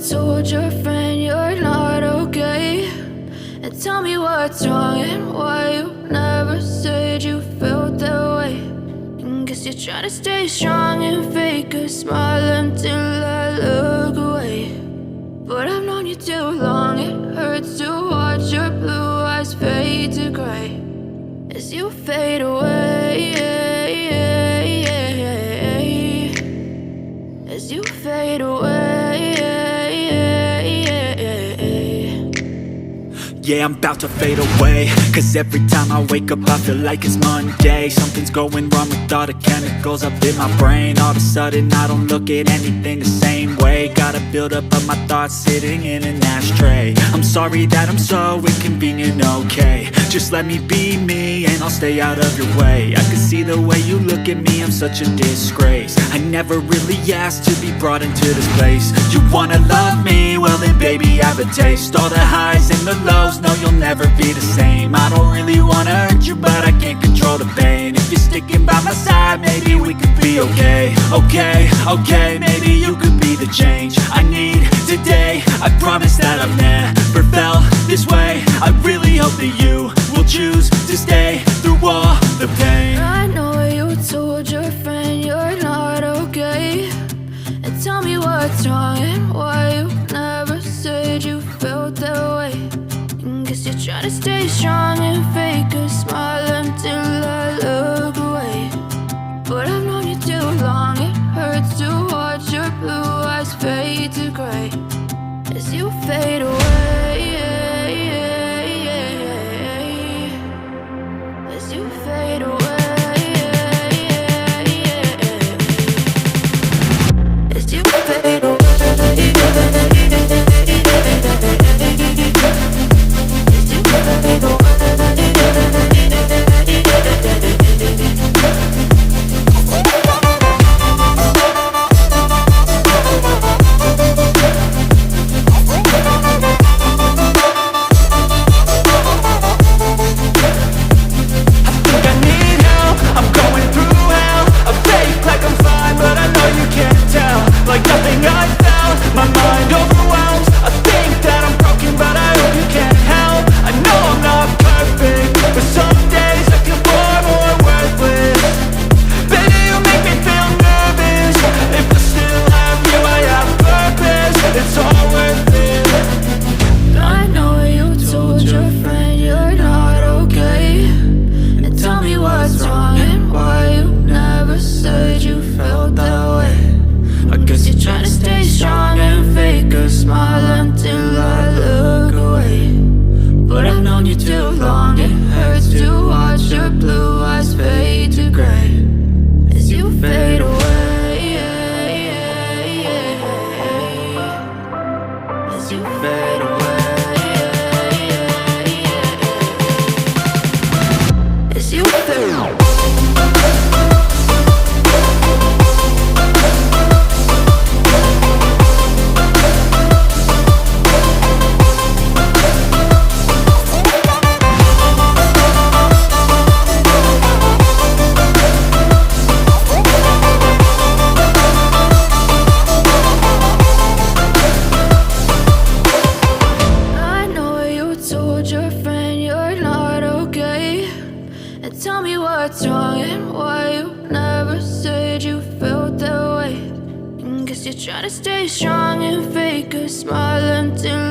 told your friend you're not okay, and tell me what's wrong and why you never said you felt that way. And guess you're trying to stay strong and fake a smile until I look away. But I've known you too long, it hurts to watch your blue eyes fade to gray as you fade away, as you fade away. Yeah, I'm about to fade away, cause every time I wake up I feel like it's Monday. Something's going wrong with all the chemicals up in my brain. All of a sudden I don't look at anything the same way. Gotta build up of my thoughts sitting in an ashtray. I'm sorry that I'm so inconvenient, okay. Just let me be me and I'll stay out of your way. I can see the way you look at me, I'm such a disgrace. I never really asked to be brought into this place. You wanna love me? Well then baby I have a taste. All the highs and the lows, no you'll never be the same. I don't really wanna hurt you but I can't control the pain. If you're sticking by my side maybe we could be okay. Okay, maybe you could be the change I need today. I promise that I've never felt this way. I really hope that you will choose to stay through all the pain. I know you told your friend you're not okay, and tell me what's wrong and why you never said you felt that way. And guess you're trying to stay strong and fake a smile until I look away. But I've known you too long, it hurts to watch your blue eyes fade to gray as you fade away, as you fade away, as you fade away. Tell me what's wrong and why you never said you felt that way. And guess you're trying to stay strong and fake a smile until